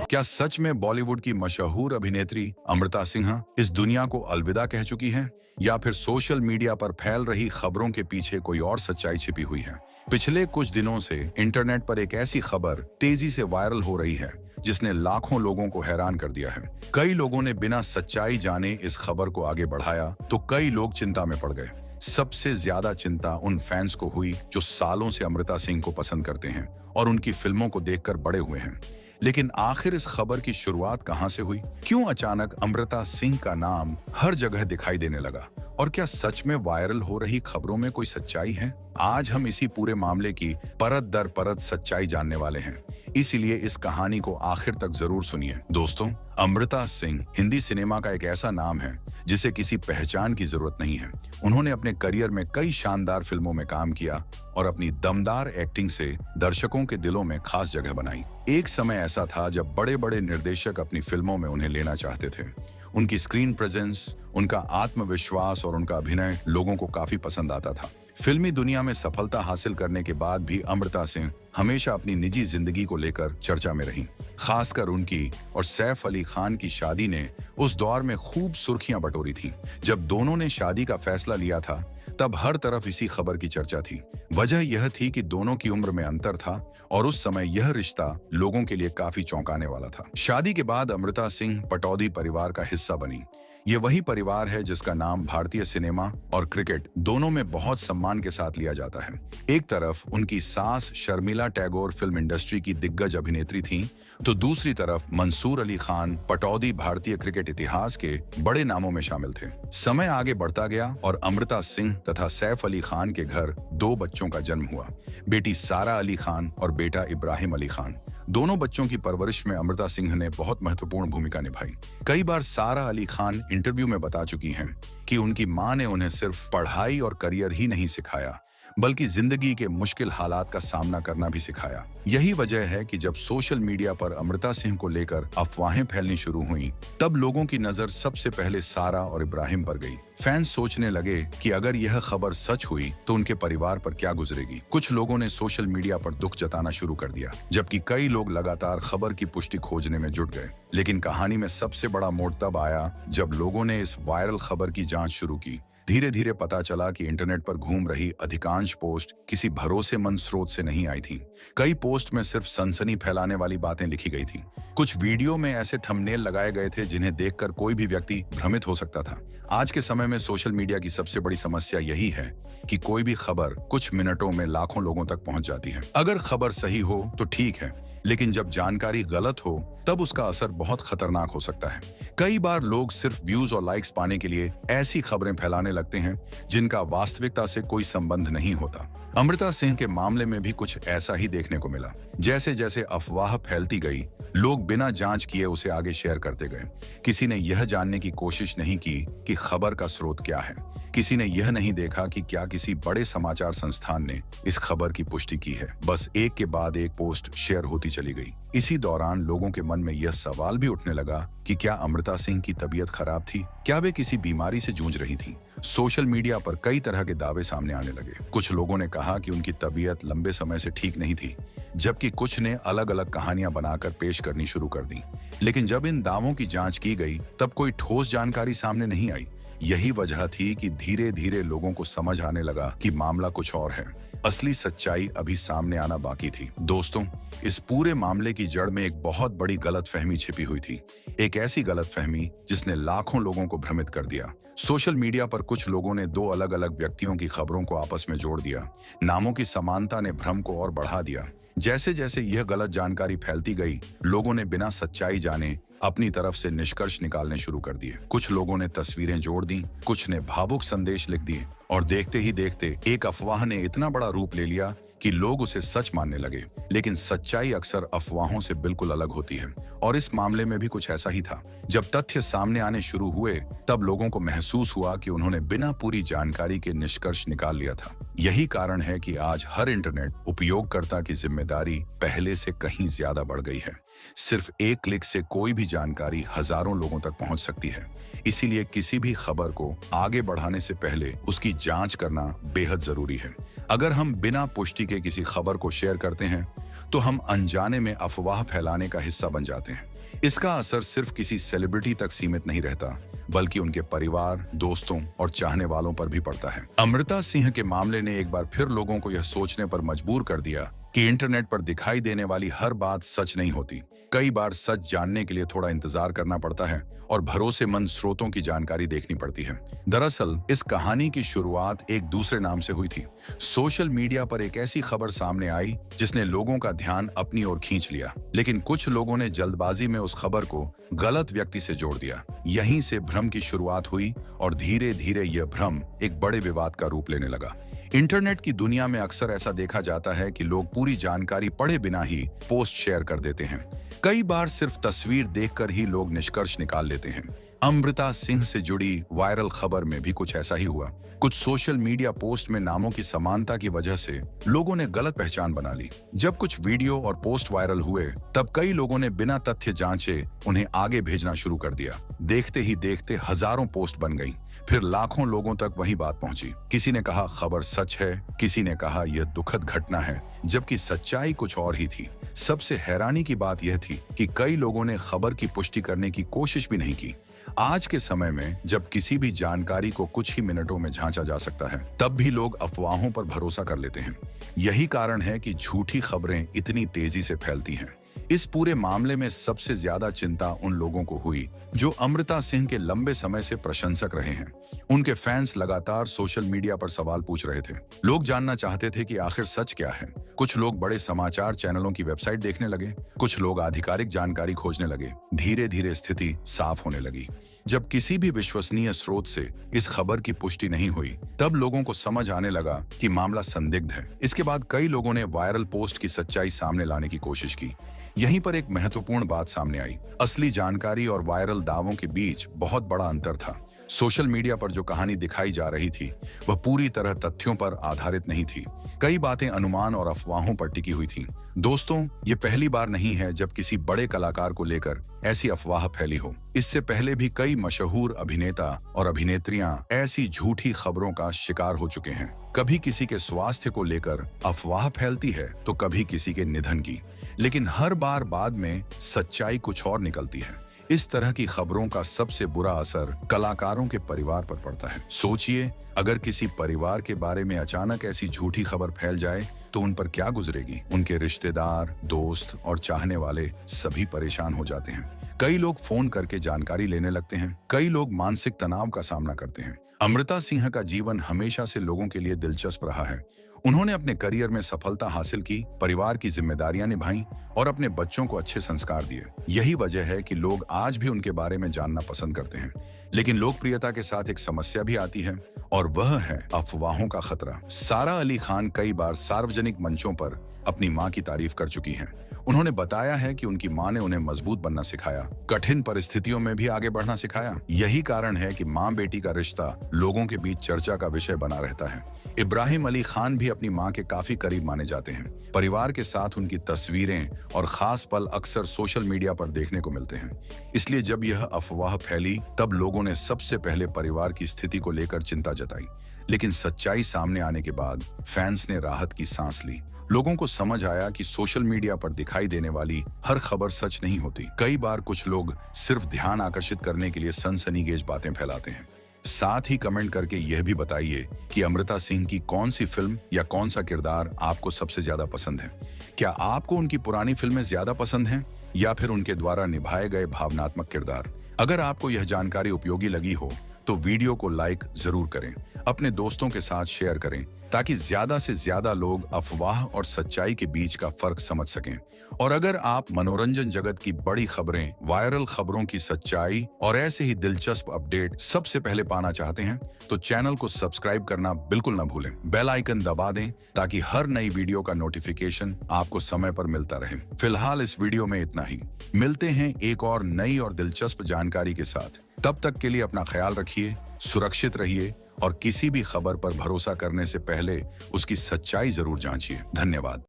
क्या सच में बॉलीवुड की मशहूर अभिनेत्री अमृता सिन्हा इस दुनिया को अलविदा कह चुकी हैं? या फिर सोशल मीडिया पर फैल रही खबरों के पीछे कोई और सच्चाई छिपी हुई है? पिछले कुछ दिनों से इंटरनेट पर एक ऐसी खबर तेजी से वायरल हो रही है जिसने लाखों लोगों को हैरान कर दिया है। कई लोगों ने बिना सच्चाई जाने इस खबर को आगे बढ़ाया तो कई लोग चिंता में पड़ गए। सबसे ज्यादा चिंता उन फैंस को हुई जो सालों से अमृता सिंह को पसंद करते हैं और उनकी फिल्मों को देखकर बड़े हुए हैं। लेकिन आखिर इस खबर की शुरुआत कहां से हुई? क्यों अचानक अमृता सिंह का नाम हर जगह दिखाई देने लगा? और क्या सच में वायरल हो रही खबरों में कोई सच्चाई है? आज हम इसी पूरे मामले की परत दर परत सच्चाई जानने वाले हैं, इसीलिए इस कहानी को आखिर तक जरूर सुनिए। दोस्तों, अमृता सिंह हिंदी सिनेमा का एक ऐसा नाम है जिसे किसी पहचान की जरूरत नहीं है। उन्होंने अपने करियर में कई शानदार फिल्मों में काम किया और अपनी दमदार एक्टिंग से दर्शकों के दिलों में खास जगह बनाई। एक समय ऐसा था जब बड़े बड़े निर्देशक अपनी फिल्मों में उन्हें लेना चाहते थे। उनकी स्क्रीन प्रेजेंस, उनका आत्मविश्वास और उनका अभिनय लोगों को काफी पसंद आता था। फिल्मी दुनिया में सफलता हासिल करने के बाद भी अमृता सिंह हमेशा अपनी निजी जिंदगी को लेकर चर्चा में रहीं। खासकर उनकी और सैफ अली खान की शादी ने उस दौर में खूब सुर्खियां बटोरी थीं। जब दोनों ने शादी का फैसला लिया था तब हर तरफ इसी खबर की चर्चा थी। वजह यह थी कि दोनों की उम्र में अंतर था और उस समय यह रिश्ता लोगों के लिए काफी चौंकाने वाला था। शादी के बाद अमृता सिंह पटौदी परिवार का हिस्सा बनी। ये वही परिवार है जिसका नाम भारतीय सिनेमा और क्रिकेट दोनों में बहुत सम्मान के साथ लिया जाता है। एक तरफ उनकी सास शर्मिला टैगोर फिल्म इंडस्ट्री की दिग्गज अभिनेत्री थीं, तो दूसरी तरफ मंसूर अली खान पटौदी भारतीय क्रिकेट इतिहास के बड़े नामों में शामिल थे। समय आगे बढ़ता गया और अमृता सिंह तथा सैफ अली खान के घर दो बच्चों का जन्म हुआ, बेटी सारा अली खान और बेटा इब्राहिम अली खान। दोनों बच्चों की परवरिश में अमृता सिंह ने बहुत महत्वपूर्ण भूमिका निभाई। कई बार सारा अली खान इंटरव्यू में बता चुकी हैं कि उनकी मां ने उन्हें सिर्फ पढ़ाई और करियर ही नहीं सिखाया, बल्कि जिंदगी के मुश्किल हालात का सामना करना भी सिखाया। यही वजह है कि जब सोशल मीडिया पर अमृता सिंह को लेकर अफवाहें फैलनी शुरू हुईं, तब लोगों की नजर सबसे पहले सारा और इब्राहिम पर गई। फैंस सोचने लगे कि अगर यह खबर सच हुई तो उनके परिवार पर क्या गुजरेगी। कुछ लोगों ने सोशल मीडिया पर दुख जताना शुरू कर दिया, जबकि कई लोग लगातार खबर की पुष्टि खोजने में जुट गए। लेकिन कहानी में सबसे बड़ा मोड़ तब आया जब लोगों ने इस वायरल खबर की जांच शुरू की। धीरे धीरे पता चला कि इंटरनेट पर घूम रही अधिकांश पोस्ट किसी भरोसेमंद स्रोत से नहीं आई थीं। कई पोस्ट में सिर्फ सनसनी फैलाने वाली बातें लिखी गई थीं। कुछ वीडियो में ऐसे थंबनेल लगाए गए थे जिन्हें देखकर कोई भी व्यक्ति भ्रमित हो सकता था। आज के समय में सोशल मीडिया की सबसे बड़ी समस्या यही है कि कोई भी खबर कुछ मिनटों में लाखों लोगों तक पहुंच जाती है। अगर खबर सही हो तो ठीक है, लेकिन जब जानकारी गलत हो तब उसका असर बहुत खतरनाक हो सकता है। कई बार लोग सिर्फ व्यूज और लाइक्स पाने के लिए ऐसी खबरें फैलाने लगते हैं जिनका वास्तविकता से कोई संबंध नहीं होता। अमृता सिंह के मामले में भी कुछ ऐसा ही देखने को मिला। जैसे जैसे अफवाह फैलती गई, लोग बिना जांच किए उसे आगे शेयर करते गए। किसी ने यह जानने की कोशिश नहीं की कि खबर का स्रोत क्या है। किसी ने यह नहीं देखा कि क्या किसी बड़े समाचार संस्थान ने इस खबर की पुष्टि की है। बस एक के बाद एक पोस्ट शेयर होती चली गई। इसी दौरान लोगों के मन में यह सवाल भी उठने लगा कि क्या अमृता सिंह की तबीयत खराब थी? क्या वे किसी बीमारी से जूझ रही थीं? सोशल मीडिया पर कई तरह के दावे सामने आने लगे। कुछ लोगों ने कहा कि उनकी तबीयत लंबे समय से ठीक नहीं थी, जबकि कुछ ने अलग अलग कहानियां बनाकर पेश करनी शुरू कर दी। लेकिन जब इन दावों की जांच की गई तब कोई ठोस जानकारी सामने नहीं आई। यही वजह थी कि धीरे धीरे लोगों को समझ आने लगा कि मामला कुछ और है। असली सच्चाई अभी सामने आना बाकी थी। दोस्तों, इस पूरे मामले की जड़ में एक बहुत बड़ी गलतफहमी छिपी हुई थी। एक ऐसी गलतफहमी जिसने लाखों लोगों को भ्रमित कर दिया। सोशल मीडिया पर कुछ लोगों ने दो अलग अलग व्यक्तियों की खबरों को आपस में जोड़ दिया। नामों की समानता ने भ्रम को और बढ़ा दिया। जैसे जैसे यह गलत जानकारी फैलती गई, लोगों ने बिना सच्चाई जाने अपनी तरफ से निष्कर्ष निकालने शुरू कर दिए। कुछ लोगों ने तस्वीरें जोड़ दी, कुछ ने भावुक संदेश लिख दिए और देखते ही देखते एक अफवाह ने इतना बड़ा रूप ले लिया कि लोग उसे सच मानने लगे। लेकिन सच्चाई अक्सर अफवाहों से बिल्कुल अलग होती है और इस मामले में भी कुछ ऐसा ही था। जब तथ्य सामने आने शुरू हुए तब लोगों को महसूस हुआ कि उन्होंने बिना पूरी जानकारी के निष्कर्ष निकाल लिया था। यही कारण है कि आज हर इंटरनेट उपयोगकर्ता की जिम्मेदारी पहले से कहीं ज्यादा बढ़ गई है। सिर्फ एक क्लिक से कोई भी जानकारी हजारों लोगों तक पहुंच सकती है। इसीलिए किसी भी खबर को आगे बढ़ाने से पहले उसकी जांच करना बेहद जरूरी है। अगर हम बिना पुष्टि के किसी खबर को शेयर करते हैं तो हम अनजाने में अफवाह फैलाने का हिस्सा बन जाते हैं। इसका असर सिर्फ किसी सेलिब्रिटी तक सीमित नहीं रहता, बल्कि उनके परिवार, दोस्तों और चाहने वालों पर भी पड़ता है। अमृता सिंह के मामले ने एक बार फिर लोगों को यह सोचने पर मजबूर कर दिया कि इंटरनेट पर दिखाई देने वाली हर बात सच नहीं होती। कई बार सच जानने के लिए थोड़ा इंतजार करना पड़ता है और भरोसेमंद स्रोतों की जानकारी देखनी पड़ती है। दरअसल इस कहानी की शुरुआत एक दूसरे नाम से हुई थी। सोशल मीडिया पर एक ऐसी खबर सामने आई जिसने लोगों का ध्यान अपनी ओर खींच लिया, लेकिन कुछ लोगों ने जल्दबाजी में उस खबर को गलत व्यक्ति से जोड़ दिया। यहीं से भ्रम की शुरुआत हुई और धीरे धीरे यह भ्रम एक बड़े विवाद का रूप लेने लगा। इंटरनेट की दुनिया में अक्सर ऐसा देखा जाता है कि लोग पूरी जानकारी पढ़े बिना ही पोस्ट शेयर कर देते हैं। कई बार सिर्फ तस्वीर देखकर ही लोग निष्कर्ष निकाल लेते हैं। अमृता सिंह से जुड़ी वायरल खबर में भी कुछ ऐसा ही हुआ। कुछ सोशल मीडिया पोस्ट में नामों की समानता की वजह से लोगों ने गलत पहचान बना ली। जब कुछ वीडियो और पोस्ट वायरल हुए, तब कई लोगों ने बिना तथ्य जांचे उन्हें आगे भेजना शुरू कर दिया। देखते ही देखते हजारों पोस्ट बन गईं। फिर लाखों लोगों तक वही बात पहुंची। किसी ने कहा खबर सच है, किसी ने कहा यह दुखद घटना है, जबकि सच्चाई कुछ और ही थी। सबसे हैरानी की बात यह थी कि कई लोगों ने खबर की पुष्टि करने की कोशिश भी नहीं की। आज के समय में जब किसी भी जानकारी को कुछ ही मिनटों में जांचा जा सकता है, तब भी लोग अफवाहों पर भरोसा कर लेते हैं। यही कारण है कि झूठी खबरें इतनी तेजी से फैलती हैं। इस पूरे मामले में सबसे ज्यादा चिंता उन लोगों को हुई जो अमृता सिंह के लंबे समय से प्रशंसक रहे हैं। उनके फैंस लगातार सोशल मीडिया पर सवाल पूछ रहे थे। लोग जानना चाहते थे कि आखिर सच क्या है। कुछ लोग बड़े समाचार चैनलों की वेबसाइट देखने लगे, कुछ लोग आधिकारिक जानकारी खोजने लगे। धीरे धीरे स्थिति साफ होने लगी। जब किसी भी विश्वसनीय स्रोत से इस खबर की पुष्टि नहीं हुई, तब लोगों को समझ आने लगा कि मामला संदिग्ध है। इसके बाद कई लोगों ने वायरल पोस्ट की सच्चाई सामने लाने की कोशिश की। यहीं पर एक महत्वपूर्ण बात सामने आई। असली जानकारी और वायरल दावों के बीच बहुत बड़ा अंतर था। सोशल मीडिया पर जो कहानी दिखाई जा रही थी, वह पूरी तरह तथ्यों पर आधारित नहीं थी। कई बातें अनुमान और अफवाहों पर टिकी हुई थीं। दोस्तों, ये पहली बार नहीं है जब किसी बड़े कलाकार को लेकर ऐसी अफवाह फैली हो। इससे पहले भी कई मशहूर अभिनेता और अभिनेत्रियां ऐसी झूठी खबरों का शिकार हो चुके हैं। कभी किसी के स्वास्थ्य को लेकर अफवाह फैलती है, तो कभी किसी के निधन की, लेकिन हर बार बाद में सच्चाई कुछ और निकलती है। इस तरह की खबरों का सबसे बुरा असर कलाकारों के परिवार पर पड़ता है। सोचिए, अगर किसी परिवार के बारे में अचानक ऐसी झूठी खबर फैल जाए तो उन पर क्या गुजरेगी। उनके रिश्तेदार, दोस्त और चाहने वाले सभी परेशान हो जाते हैं। कई लोग फोन करके जानकारी लेने लगते हैं। कई लोग मानसिक तनाव का सामना करते हैं। अमृता सिंह का जीवन हमेशा से लोगों के लिए दिलचस्प रहा है। उन्होंने अपने करियर में सफलता हासिल की, परिवार की जिम्मेदारियां निभाई और अपने बच्चों को अच्छे संस्कार दिए। यही वजह है कि लोग आज भी उनके बारे में जानना पसंद करते हैं। लेकिन लोकप्रियता के साथ एक समस्या भी आती है, और वह है अफवाहों का खतरा। सारा अली खान कई बार सार्वजनिक मंचों पर अपनी मां की तारीफ कर चुकी हैं। उन्होंने बताया है कि उनकी मां ने उन्हें मजबूत बनना सिखाया, कठिन परिस्थितियों में भी आगे बढ़ना सिखाया। यही कारण है कि मां बेटी का रिश्ता लोगों के बीच चर्चा का विषय बना रहता है। इब्राहिम अली खान भी अपनी मां के काफी करीब माने जाते हैं। परिवार के साथ उनकी तस्वीरें और खास पल अक्सर सोशल मीडिया पर देखने को मिलते हैं। इसलिए जब यह अफवाह फैली, तब लोगों ने सबसे पहले परिवार की स्थिति को लेकर चिंता जताई। लेकिन सच्चाई सामने आने के बाद फैंस ने राहत की सांस ली। लोगों को समझ आया कि सोशल मीडिया पर दिखाई देने वाली हर खबर सच नहीं होती। कई बार कुछ लोग सिर्फ ध्यान आकर्षित करने के लिए सनसनीखेज बातें फैलाते हैं। साथ ही कमेंट करके यह भी बताइए कि अमृता सिंह की कौन सी फिल्म या कौन सा किरदार आपको सबसे ज्यादा पसंद है। क्या आपको उनकी पुरानी फिल्में ज्यादा पसंद हैं या फिर उनके द्वारा निभाए गए भावनात्मक किरदार? अगर आपको यह जानकारी उपयोगी लगी हो तो वीडियो को लाइक जरूर करें, अपने दोस्तों के साथ शेयर करें, ताकि ज्यादा से ज्यादा लोग अफवाह और सच्चाई के बीच का फर्क समझ सकें। और अगर आप मनोरंजन जगत की बड़ी खबरें, वायरल खबरों की सच्चाई और ऐसे ही दिलचस्प अपडेट सबसे पहले पाना चाहते हैं, तो चैनल को सब्सक्राइब करना बिल्कुल न भूलें। बेल आइकन दबा दें ताकि हर नई वीडियो का नोटिफिकेशन आपको समय पर मिलता रहे। फिलहाल इस वीडियो में इतना ही। मिलते हैं एक और नई और दिलचस्प जानकारी के साथ। तब तक के लिए अपना ख्याल रखिए, सुरक्षित रहिए और किसी भी खबर पर भरोसा करने से पहले उसकी सच्चाई जरूर जांचिए। धन्यवाद।